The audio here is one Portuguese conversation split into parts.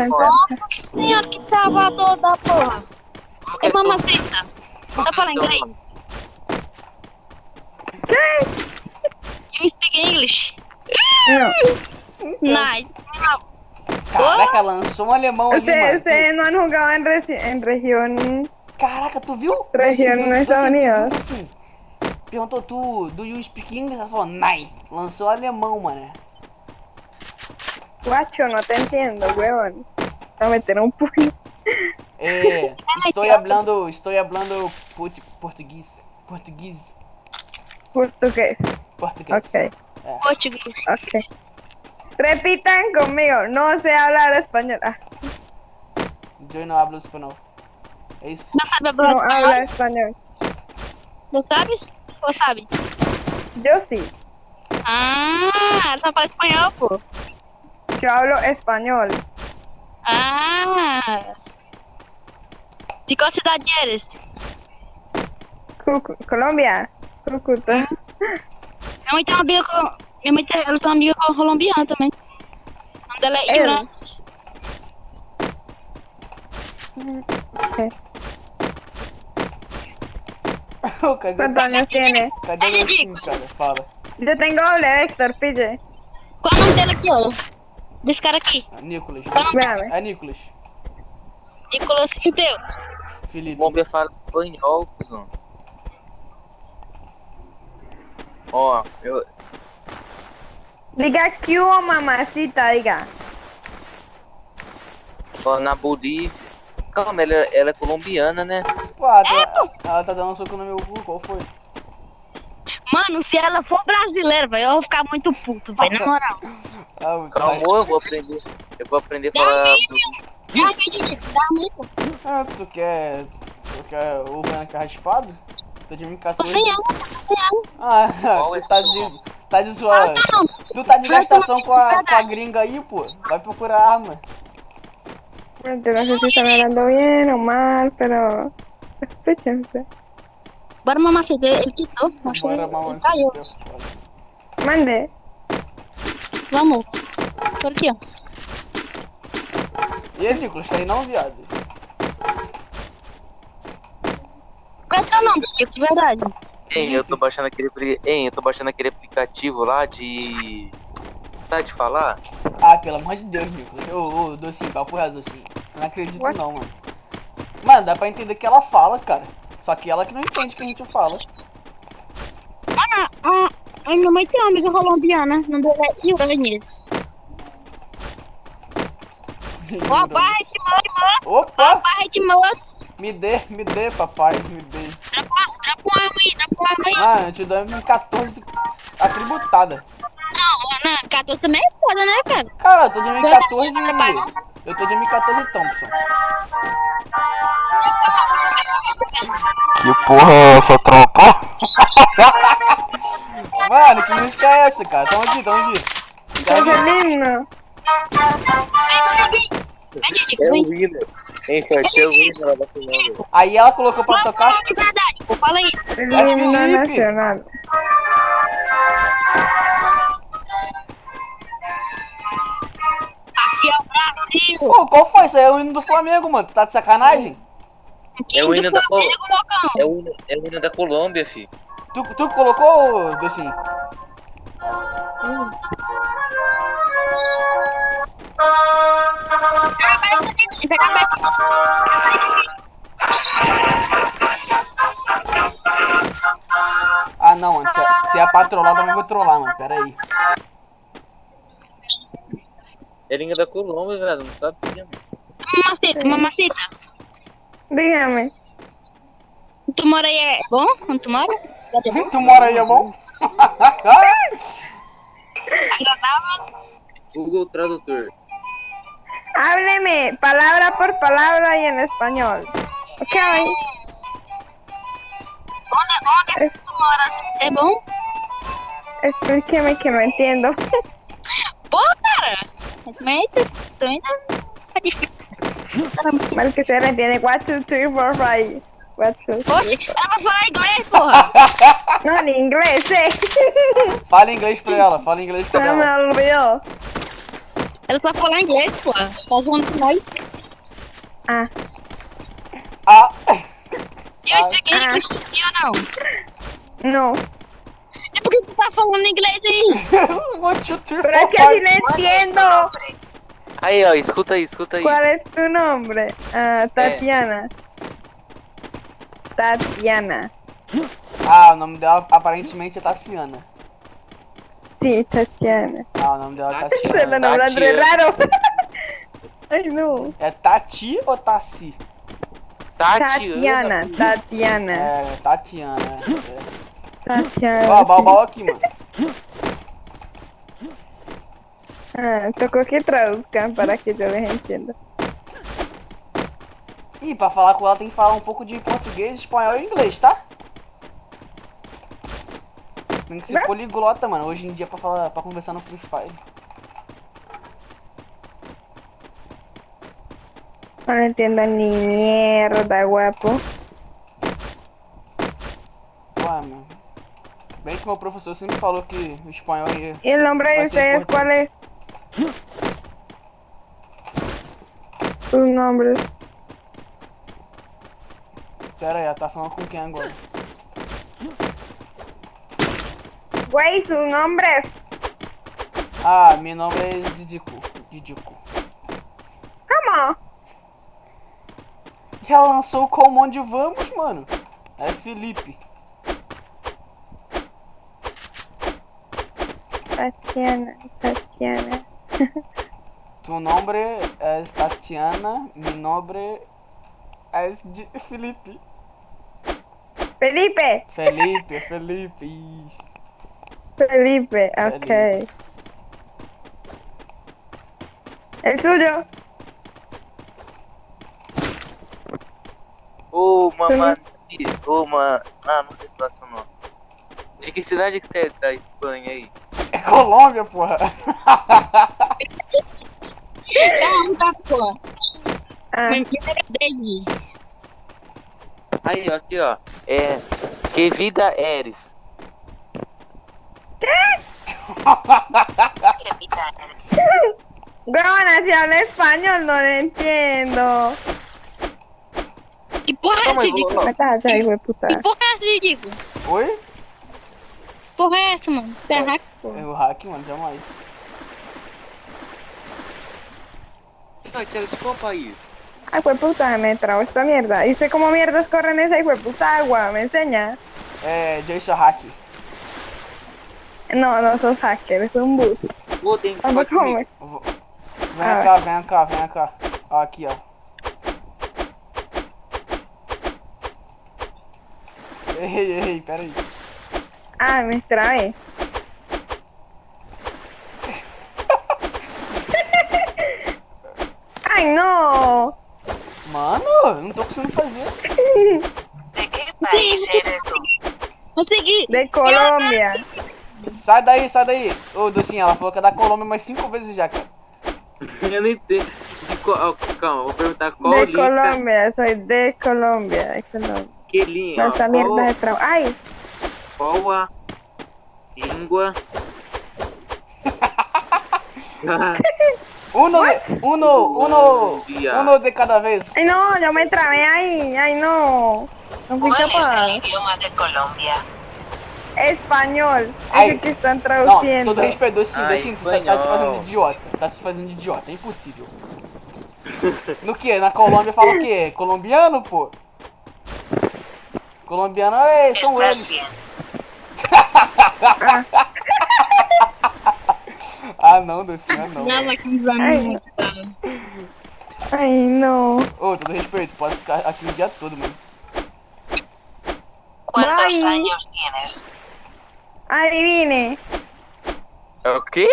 Nossa senhora, que travador da porra. É mamacita. Tá falando inglês? You speak English? Nice. Caraca, lançou um alemão ali, mano. Ustedes no han jugado en región. Caraca, tu viu? Região nos Estados Unidos. Assim, perguntou do you speak English? Ela falou, nai. Lançou alemão, mano. Guacho, no te entiendo, huevón. Va a meter un puño. Estou hablando português. Português. Portugués. Português. Ok. Português. Ok. Repitan conmigo. No sé hablar español. Ah, Eu não hablo espanhol. É isso? Não sabe falar no habla espanhol? español. Não sabes? Ou sabes? Yo sí. Ah, ela só fala espanhol, pô. Yo hablo español. Ah. De qual cidade eres? Colombia. Cúcuta. Minha mãe tem uma amiga ela tem uma amiga colombiana também. O nome dela é Yurantes. Ok. Cadê ¿Cuántos años tiene? Cadê o assim, cara? Fala. Yo tengo doble, Héctor, pille. Qual é o nome dele aqui, ó? Desse cara aqui. Nicolas. Véame. É Nicolas. Nicolas e o teu. Felipe. Colômbia fala espanhol, cuzão. Ó, eu... Diga que hubo mamacita, diga. Ó, na Bolívia... Calma, ela é colombiana, né? Pô, ela tá dando um soco no meu cu, qual foi? Mano, se ela for brasileira, velho, eu vou ficar muito puto, velho, na moral. Calma, eu vou aprender. Eu vou aprender a falar... Dá amigo. Tu quer o branco raspado? Tô de 2014. Sem ela. Ah, tá de zoar. Tu tá de gastação com a gringa aí, pô. Vai procurar arma. Yo no sé si están hablando bien o mal, pero escúchense. Bora mamacita, ele quitou. Acho que Bora, ele caiu. mamacita. Mande. Vamos. Por aqui, ó. E aí, Nicolas, tá aí não, viado? Qual é o teu nome, Chico, de verdade? Hein, eu tô baixando aquele aplicativo lá de... Tá de falar? Ah, pelo amor de Deus, Nicolas. Ô, Docinho, papo reto, Docinho. Eu não acredito não, mano. Mano, dá pra entender o que ela fala, cara. Só que ela que não entende o que a gente fala. A minha mãe tem uma amiga colombiana, o nome dela é Yurantes. Ó, barra de moço. Opa! Barra de moço. Me dê, papai, me dê. Dá pra uma mãe. Ah, eu te dou M14 atributada. Não, 14 também é foda, né, cara? Cara, eu tô de M14 eu tô de M14 Thompson. Que porra é essa, tropa? Mano, que música é essa, cara? Tamo aqui. Es el himno. É o Winner. Hein, chat, é o Winner lá da Colômbia. Aí ela colocou pra tocar. De verdade, pô, fala aí. El Ay, himno Felipe. nacional. Aqui é o Brasil. Pô, qual foi? Isso aí é o hino do Flamengo, mano. Tu tá de sacanagem? É o hino da Flamengo, loucão. É o hino da Colômbia, fi. Tu colocou, Docinho? Pega aberto. Ah, não, mano. Se é pra trollar, eu também vou trollar, mano. Pera aí. É a língua da Colômbia, velho. Não sabia, mano. Mamacita. Dígame. Tu mora aí é bom? Onde tu mora? Tu mora aí, é bom? Agradável. Google Tradutor. Hábleme palabra por palabra y en español. Ok. Onde é que tu moras? É bom? Explíqueme que no entiendo. Pô, cara. Também tá difícil. Mal que se le entiende. 1, 2, 3, 4, 5. 1, 2, 3. Poxa, ela vai falar inglês, porra. No, en inglés, Fala inglês pra ela, Se me olvidó. Ela só fala inglês, pô. Tá zoando com nós. Ah, Ah! Eu speak English, sim ou não? no. É porque tu tá falando inglês aí. 1, 2, 3, Pero es que 4, así no 5. entiendo. Aí, ó, escuta aí, escuta aí. ¿Cuál es tu nombre? Ah, Tatiana. Tatiana. Ah, o nome dela aparentemente é Tassiana. Sí, Tatiana. Ah, o nome dela é Se lo Tassiana. nombran re Tatiana. raro. Ay, no. É Tati ou Tassi? Tatiana. Tatiana. É, Tatiana. É. Tatiana. Ó, Balbal aqui, mano. Ah, tocó que traduzcan para que yo les entienda. Ih, pra falar com ela tem que falar um pouco de português, espanhol e inglês, tá? Tem que ser poliglota, mano, hoje em dia pra conversar no Free Fire. No entiendo ni mierda, guapo. Ué, mano. Bem que meu professor sempre falou que o espanhol ia... ¿Y el nombre de Va a ser ustedes cuál es? Sus nombres. Pera aí, ela tá falando com quem agora? Güey, sus nombres. Ah, meu nome é Didico. Didico. ¿Cómo? E ela lançou o Como Onde Vamos, mano. É Felipe. Tatiana, Tatiana. Tu nombre é Tatiana, mi nombre é Felipe. Felipe. Felipe, isso. Felipe, ok. ¿El suyo? Ô, mamãe. Ô, mano. Ah, não sei falar seu nome. De que cidade que você é da Espanha aí? É Colômbia, porra. Tá, pô. Ah, Meu primeiro dele. Aí, ó, aqui, ó. É. Que vida eres? Gona, si habla español no lo entiendo. Que porra é Calma essa, aí, Dico? vou. Me estás ahí, güey, puta. Que porra é essa, Dico? Oi? Porra é essa, mano? Tá hack, pô. É o hack, mano, jamais. Ai, quero de qual país? Ay, güey, puta, me trago esta mierda. ¿Y sé cómo mierdas corren esa, hijo de puta agua? ¿Me enseña? É, eu sou hack. No, no sos hacker, es un bus. Ô, tem Vamos pode comigo. comer. Vem cá. Ó, aqui, ó. Ei, pera aí. Ah, me extrae. Ay, no. Mano, eu não tô conseguindo fazer. ¿De qué país eres tú? Consegui. De Colombia. Sai daí. Ô, Docinha, ela falou que é da Colômbia mais 5 vezes já, cara. Eu não entendo. De qual... Calma, vou perguntar qual De língua. Colombia, soy de Colombia, de Colombia. Que língua? No, esa mierda de trabajo. Ay, Qual a língua? Uno de cada vez. ay, no, yo me trabé ahí. Ay, no. No fui ¿Cuál es capaz. el idioma de Colombia? Español. Ay. Ese que están Não, traduciendo. todo respeito, Docinho, Ai, tu tá se espanhol. fazendo de idiota. Tá se fazendo de idiota, é impossível. No que? Na Colômbia fala o quê? Colombiano, pô? Colombiano são Estás eles. bien. Ah, não, Docinho, não. Dava aqui uns Ai. anos muito, cara. Ay, no. Ô, todo respeito, pode ficar aqui o dia todo, mano. ¿Cuántos Bye. años tienes? Adivine. É o quê?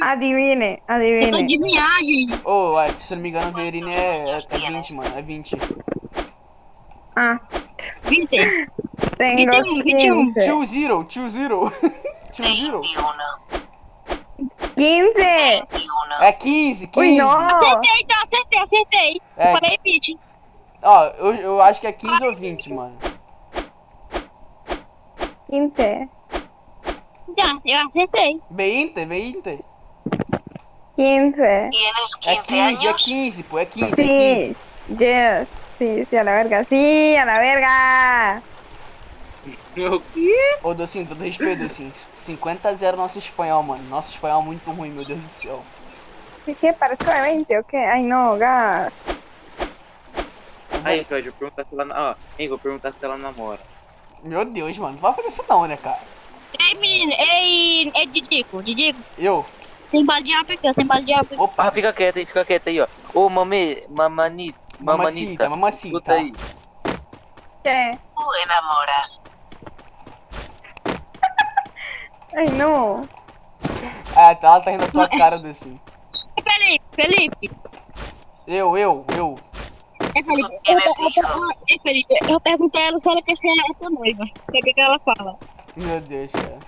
Adivine. Eu tô Adivine. de viagem. Ô, se eu não me engano, o Verine é 20, mano. É 20. Ah, 20. tengo 21. 15. 2-0. 2-0. 21. 15. 21. É 15, 15. Uy, no. Acertei, então, acertei. É. Falei 20. Ó, eu acho que é 15 ou 20, mano. 15. Já, eu acertei. 20. 15. ¿Tienes É 15 15, é años? 15, pô, é 15, é Sí, 15. yes. Sí, a la verga. Sí, a la verga. Meu quê? Ô, Docinho, todo respeito, Docinho. 50-0 nosso espanhol, mano. Nosso espanhol é muito ruim, meu Deus do céu. ¿Qué? ¿Parezco de 20 o qué? Ay, no, gas. Aí, Fred, vou perguntar se ela. Ó, hein, vou perguntar se ela namora. Meu Deus, mano. Não vai fazer isso não, né, cara? Ei, menino, ei, Didico, Eu? tem bala de álcool aqui, tem bala de álcool. Opa, Ah, fica quieto aí, ó. Ô, mamanita. mamacita, mamacita. Escuta aí. ¿Qué? Tú enamoras. Ay, no. Ah, tá, ela tá rindo da tua cara, Docinho. Felipe. Eu. É, Felipe, Eres hijo. Felipe, eu perguntei a ela se ela quer ser a tua noiva. O que ela fala? Meu Deus, cara.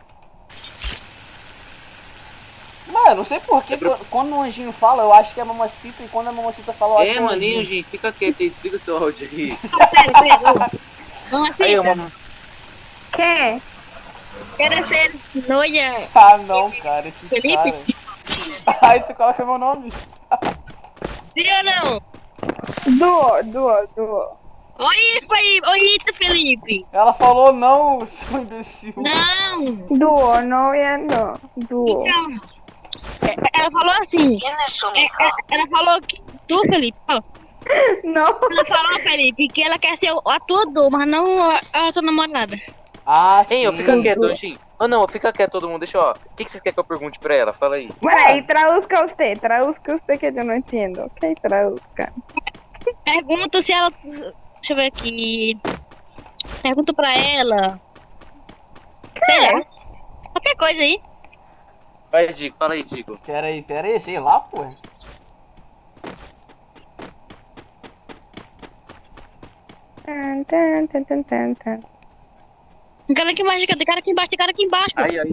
Mano, não sei porquê, quando o anjinho fala, eu acho que é mamacita, e quando a mamacita fala, eu acho que é o Maninho, anjinho. gente, fica quieto aí, desliga o seu áudio aí. Pera. Vamos assim, Aí, mamãe. ¿Qué? quero ser noiva. Ah, não, cara, esses Felipe? caras. Ai, tu coloca meu nome. Sim ou não? Dúo. Oi, Felipe. Ela falou não, seu imbecil. Não. Dúo, novia, no. Dúo. Então, ela falou assim. Tienes un hijo. Ela falou que tu, Felipe, ó, No. ela falou, Felipe, que ela quer ser a tua dor, mas não a tua namorada. Ah, sim. Hein, eu fica quieto, Anjinho. Oh, não, fica quieto todo mundo. Deixa eu, ó. O que vocês querem que eu pergunte pra ela? Fala aí. Bueno, ahí traduzca usted que yo no entiendo. Ok, traduzca. Pergunta se ela. Deixa eu ver aqui. Pergunta pra ela. Sei lá. Qualquer coisa aí. Vai, Digo, fala aí, Digo. Pera aí, sei lá, pô. Tan. Tem cara aqui embaixo, tem cara aqui embaixo. Aí, ó.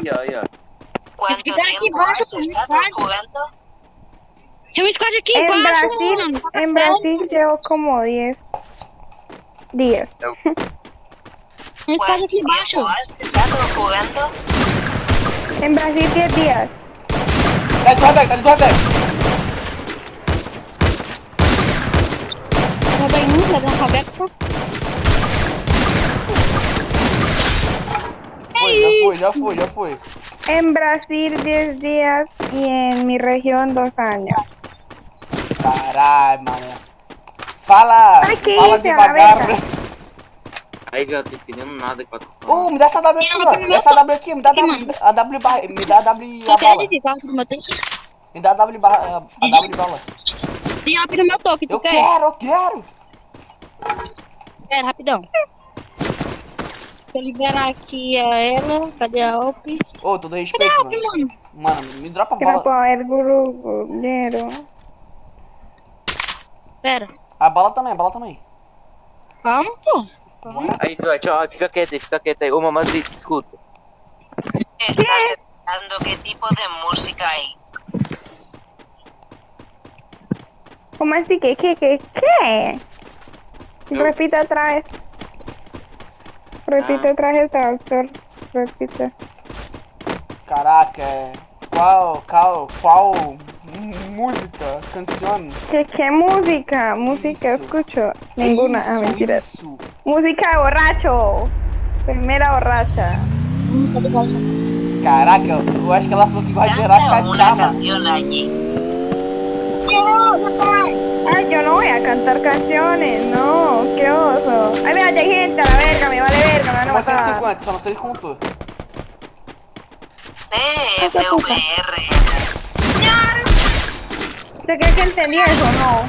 ¿Cuánto Ficar aquí tiempo abajo, has con mi estado padre. jugando? Tem um squad aqui En embaixo, Brasil, mano. en Brasil llevo como 10 días. Tem um squad ¿Cuánto aqui embaixo. tiempo has estado jugando? En Brasil 10 días. Tá de Rebeca, Já vem um, levou um Rebeca. Já foi. En Brasil 10 días y en mi región 2 años. Caralho, mano. Fala que fala isso, devagar. Rebeca? Aí, já tô entendendo nada que ela tá falando. Ô, me dá essa W aqui, ó. Me dá essa W aqui, me dá a W barra. Me dá a W Só a quer bala. dizer, tá no meu toque. Me dá a W barra. A W bala. Tem up no meu toque, tu Eu quer? quero. Pera, rapidão. Deixa eu liberar aqui a ela. Cadê a OP? Ô, todo Cadê respeito, a OP, mano. mano? Mano, me dropa a Que no bala. puedo ver grupo, dinero. Pera. A bala também. Calma, pô. Calma. Aí, Fred, ó, fica quieto aí. Ô, mamacita, escuta. ¿Estás escuchando qué tipo de música hay? ¿Cómo así? ¿Qué? Repita otra vez. Repita otra vez, doctor. Repita. Caraca, qual música, canção? ¿Qué música? Música Isso. escucho. Ninguna. Ah, mentira. Isso. Música de borracho. Primera borracha. Caraca, eu acho que ela falou que gosta de Canta tchá-tchá, una mano. canción allí. Ay, yo no voy a cantar canciones, no, qué oso. Ay, mira, hay gente a la verga, me vale verga, me van a Toma matar. 150, só não sei de contou. PFVR. ¿Usted cree que entendí eso o no?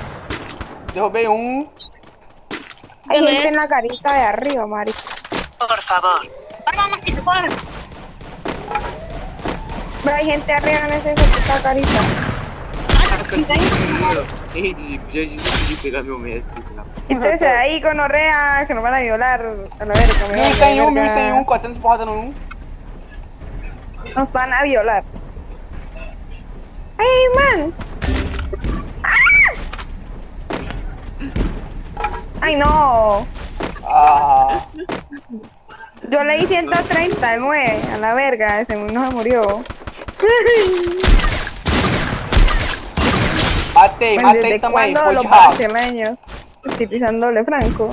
Derrubei um. Hay gente en la carita de arriba, Mari. Por favor. Bora, mamacita, bora. Pero hay gente arriba en esa puta carita. Ei, Digo, já desisti de pegar meu mestre. Entonces ahí con Orrea, que nos van a violar a la verga. me vale 1101, verga. 1101, 400 porrada no 1. Nos van a violar. ¡Ay, man! ¡Ah! ¡Ay, no! Ah, Yo leí 139 a la verga, ese no se murió. Matei, Pues, matei ¿desde também, cuándo foi de los rabo. brasileños utilizan doble franco?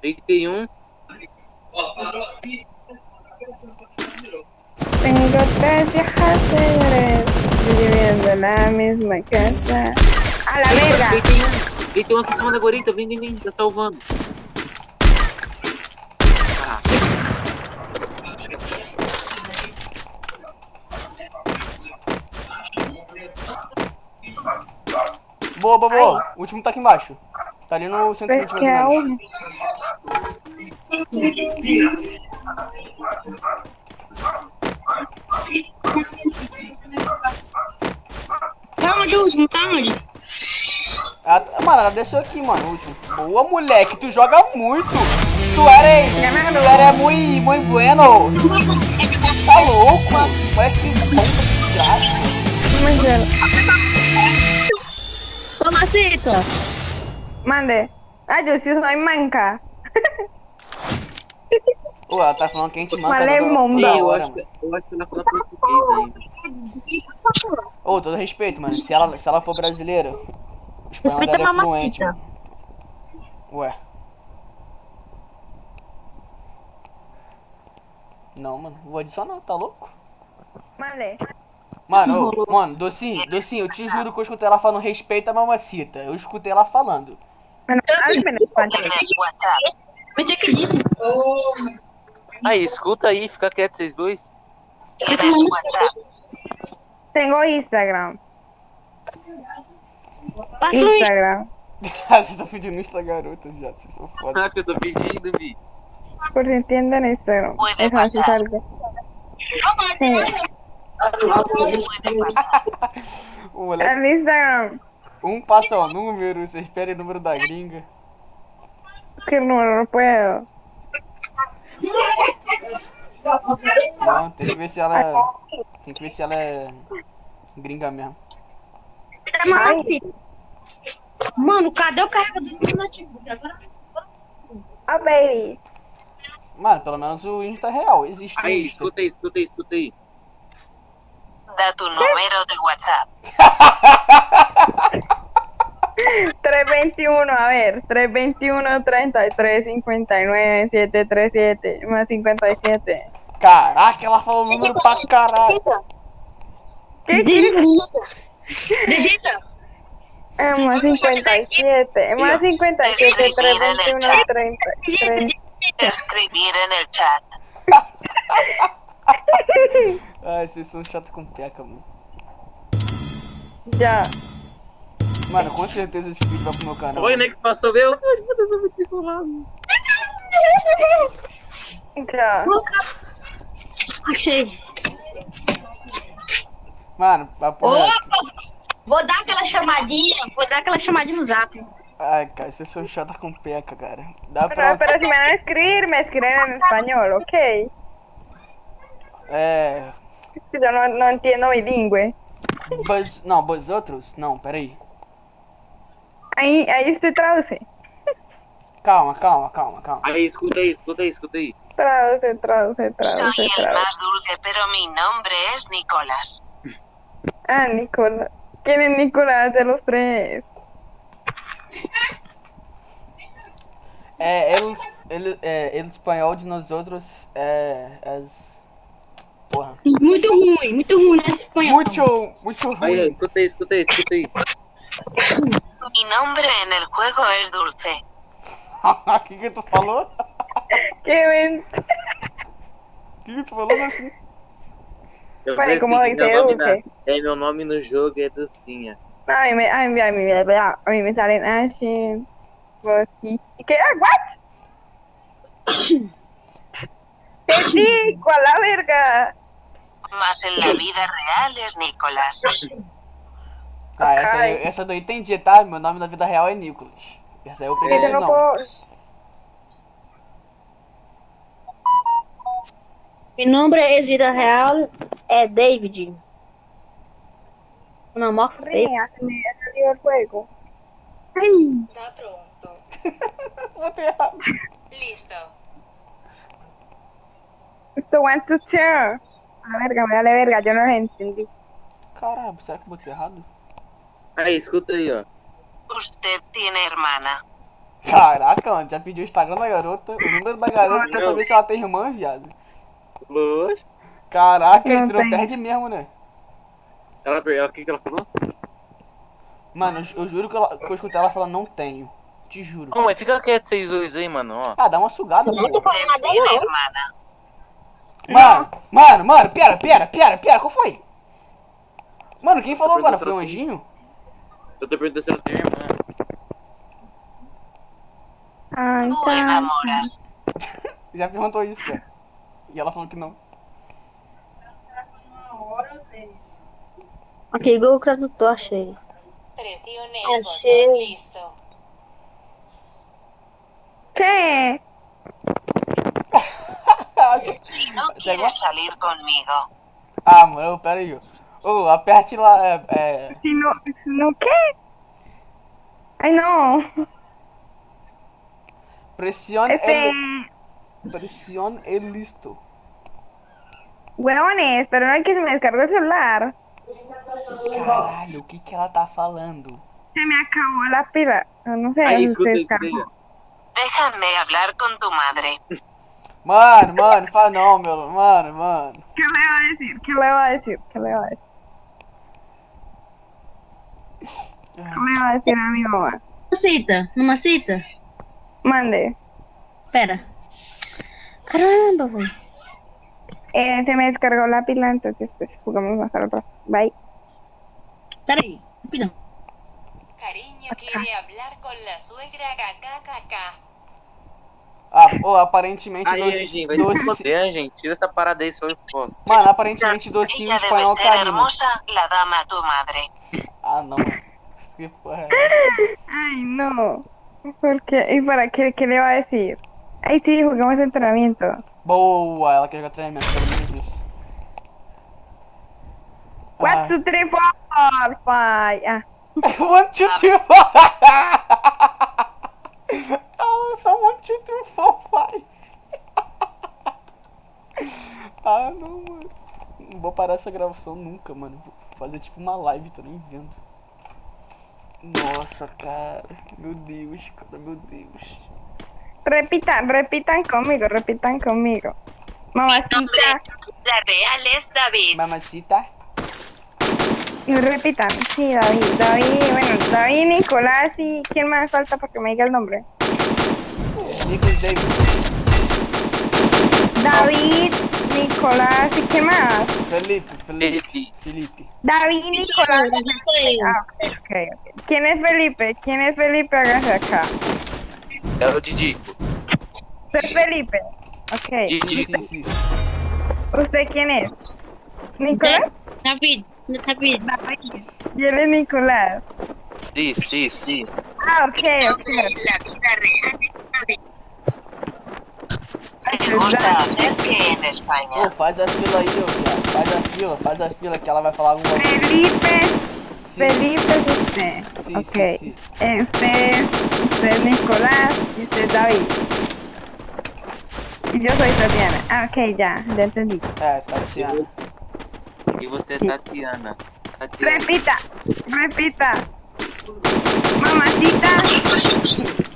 31. Tengo 3 viejas señores viviendo en la misma casa. ¡A la verga! 31 aqui em cima da guarita. Vem, tá salvando. Ah, Boa. O último tá aqui embaixo. Tá ali no 120 Pues mais que ou menos. aún. Tá onde o último? Tá onde? Mano, ela desceu aqui, mano, o último. Boa, moleque, tu joga muito. Tu eres muito bueno. Tá louco? Moleque, que ponta de graça. Muy bien. Tomacita. Mande. Ah, yo sí soy manca. Pô, ela tá falando que a gente manca Falei, toda mundo. eu hora, acho mano. que ela fala português ainda. Ô, todo respeito, mano. Se ela for brasileira, o espanhol Respeita dela a é fluente, mamacita. mano. Ué. Não, mano. Vou adicionar, tá louco? Mande. Mano, Docinho, eu te juro que eu escutei ela falando respeita a mamacita. Eu escutei ela falando. Bueno, háblame en español. Tienes WhatsApp. Mas é que disse. Aí, escuta aí, fica quieto vocês dois. Tienes WhatsApp. Tengo Instagram. Passa no Instagram. Você tá pedindo isso da garota já, vocês são foda. Ah, que eu tô pedindo, Vi. Por si entienden Instagram. Puede Es así pasar. salgo. Puede pasar. O moleque, El Instagram. passa o número, você espera o número da gringa. Que no puedo. Não, tem que ver se ela. Tem que ver se ela é gringa mesmo. mamacita. Mano, cadê o carregador do notebook? Agora. A baby. Mano, pelo menos o Insta é real, existe o Aí, Insta. escuta aí. Da tu número de WhatsApp. 321, a ver. 321, 33, 59, 737, más 57. Caraca, ela falou o número pra caralho. ¿Qué? Digita. Más 57. Más 57, 321, 30. Escribir en el chat. Ai, vocês são chato com peca, mano. Ya. Mano, com certeza esse vídeo vai pro meu canal. Oi, né, que passou, meu? Ai, meu Deus, eu vou te falar. Ya. Achei. Mano, papo reto. Vou dar aquela chamadinha no zap. Ai, cara, vocês são chata com peca, cara. Dá Pero, pra. pero si me van a escribir, me escriben en español, ¿ok? É. Yo no entiendo bilingüe. Não, buzz outros? Não, peraí. Ahí se traduce. Calma. Aí, escuta aí. Traduce. Soy el más dulce, pero mi nombre es Nicolás. Ah, Nicolás. ¿Quién es Nicolás de los tres? El espanhol de nós outros porra. Muito ruim nesse espanhol. Muito Aí, ruim. escuta aí. Mi nombre en el juego es Dulce. O que tu falou? ¿Qué ven? O que tu falou assim? Eu Peraí, falei como assim, dice Dulce? meu nome no jogo é Dulcinha. A mí me salen Ashen, Rosy. ¿Qué? ¿What? ¿Qué chico? A la verga. Más en la vida real es Nicolás. Ah, Ok. essa eu não entendi, tá? Meu nome na vida real é Nicolas. Essa aí eu peguei Que a yo no visão. puedo. Mi nombre es vida real, é David. Una amor feio. Ría, se me ha salido el juego. Está pronto. Botei errado. Listo. Esto want to share. A la verga, me vale verga, yo no lo entendí. Caralho, será que eu botei errado? Aí, escuta aí, ó. Usted tiene hermana. Caraca, mano, já pediu o Instagram da garota, o número da garota, quer saber se ela tem irmã, viado. Lógico. Caraca, Não aí tu não tem. perde mesmo, né? O que que ela falou? Mano, eu juro que que eu escutei ela falando não tenho. Te juro. Não, mas fica quieto vocês dois aí, mano, ó. Ah, dá uma sugada, pô. Usted tiene hermana. Mano, pera, qual foi? Mano, quem falou agora? Foi o anjinho? Eu tô perguntando se ela tem irmã. Ai, Tú tá. enamoras. Já perguntou isso, cara. E ela falou que não. Ok, Google Tradutor, achei. Presione Ah, el botón. sí. Listo. ¿Qué? Si no quieres salir conmigo, Ah, mano, pera aí. Ô, aperte lá, Si no, ¿qué? Ay, no. pressione Este, pressione el listo. huevones, pero no hay que se me descargó el celular. Caralho, o que que ela tá falando? Se me acabó la pila. No sé, Aí, se escuta aí, descargó. déjame hablar con tu madre. Mano, fala não, meu. Mano. ¿Qué le va a decir? ¿Qué le va a decir? ¿Qué le va a decir? ¿Qué le va a decir a mi mamá? Mamacita. Mande. Espera. Caramba, güey. Se me descargó la pila, entonces pues jugamos más al rato. Bye. Espera aí, rapidão. Cariño quiere hablar con la suegra KKKK. Ah, ô, aparentemente Aí, Anjinho, vai se doce... foder, gente. Tira essa parada aí, só eu posso. Mano, aparentemente docinho Ella debe espanhol ser carinho. hermosa, la dama tu madre. Ah, não. Que porra é essa? Ay, no. ¿Por qué? ¿Y para qué le va a decir? Ay, sí, jugamos entrenamiento. Boa, ela quer jogar treinamento, pelo menos isso. One, two, three, four, five. Ah, 1, 2, 3, 4. Ela só 1, 2, 3, 4, 5. Ah, não, mano. Não vou parar essa gravação nunca, mano. Vou fazer tipo uma live, tô nem vendo. Nossa, cara. Meu Deus, cara, meu Deus. repitan conmigo. Mamacita. La real es David. Mamacita. Y repitan. Sí, David, Nicolás y ¿quién más falta para que me diga el nombre? Nicholas David. David, Nicolás y ¿quién más? Felipe. David, Nicolás. Eu sei. Ah, ok. ¿Quién es Felipe? Hágase acá. É o Didico. Soy Felipe. Ok. Didico. Sí. ¿Usted quién es? ¿Nicolás? David. David. Y él es Nicolás. Sí. Ah, ok. La vida real es David. ¿Te gusta hacer qué en Ô, España? faz a fila aí, ô, viado. Faz a fila que ela vai falar alguma coisa. Felipe es usted. Sí, Ok. sí. Usted es Nicolás y usted es David. Y yo soy Tatiana. Ah, ok, ya entendí. É, Tatiana. E você, Tatiana? Repita. Mamacita. Mamacita.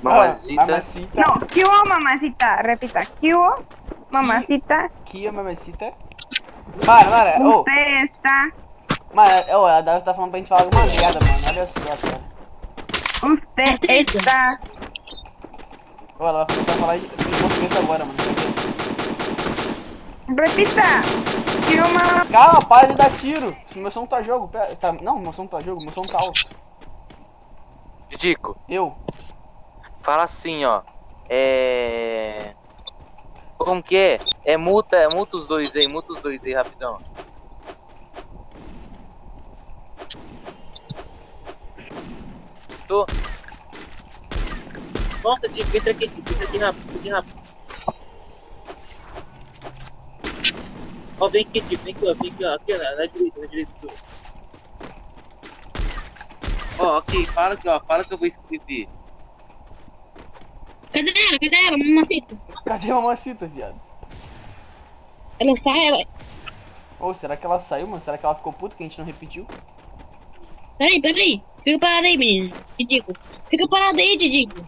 Mamacita. No, ¿qué hubo, mamacita? Repita, ¿qué hubo? Mamacita. Kia, mamacita. Mano, ô. Usted está. Mano, ela deve estar falando pra gente falar alguma merda, mano. Olha só, cara. Usted está. Ô, ela vai começar a falar em português agora, mano. Repita. ¿Qué hubo, mamá? Calma, para de dar tiro. Meu som tá jogo. Pera, tá... Não, meu som tá jogo. Meu som tá alto. Didico, Eu. fala assim, ó. Como que é? Multa os dois aí, rapidão. Tô. Nossa, Dico, entra aqui rápido. Ó, vem aqui, ó, aqui, na direita. Ó, aqui, fala que eu vou escrever. Cadê ela, mamacita? Cadê a mamacita, viado? Ela está, ela... Ô, será que ela saiu, mano? Será que ela ficou puta que a gente não repetiu? Peraí. Fica parado aí, menino. Didico. Fica parado aí, Didico.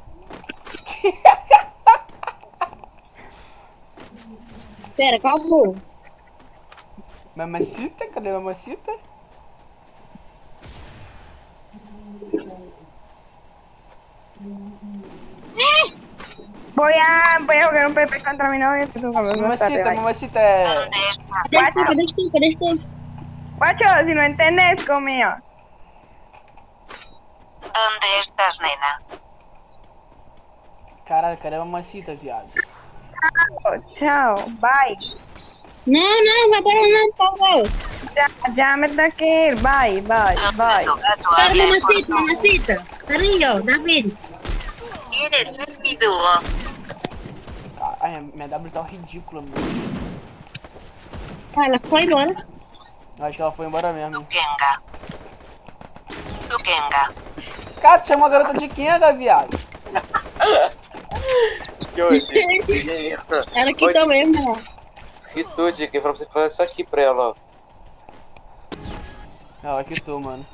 Pera, calma. Mamacita? Cadê a mamacita? Voy a jugar un PP contra mi novio. Tú comes más tarde, Mamacita, bye. mamacita é... ¿Dónde estás? Cadê tu? Guacho, si no entiendes, conmigo. ¿Dónde estás, nena? Caralho, cadê a mamacita, viado? Oh, chao, bye. Não, vai para não, por favor. Ya me tengo que ir. Bye, bye, ¿Dónde bye. tu gato Para, habla mamacita, por mamacita. Peraí, ó, David. ¿Quieres ser mi dúo? Ai, minha W tá ridícula, mano. Ah, ela foi embora. Acho que ela foi embora mesmo. Sukenga. Sukenga. Cara, tu chamou a garota de Kenga, viado. Que hoje? Que isso? Ela quitou mesmo, né? Que tudo, que pra você falar isso aqui pra ela, ó. Ela quitou, mano.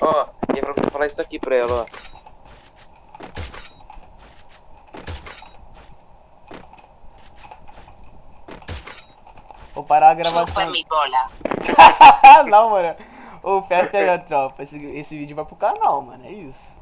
Ó, e é pra você falar isso aqui pra ela, ó. Vou parar a Chupa gravação. mi bola. Não, mano. O Fer pega a tropa. Esse vídeo vai pro canal, mano. É isso.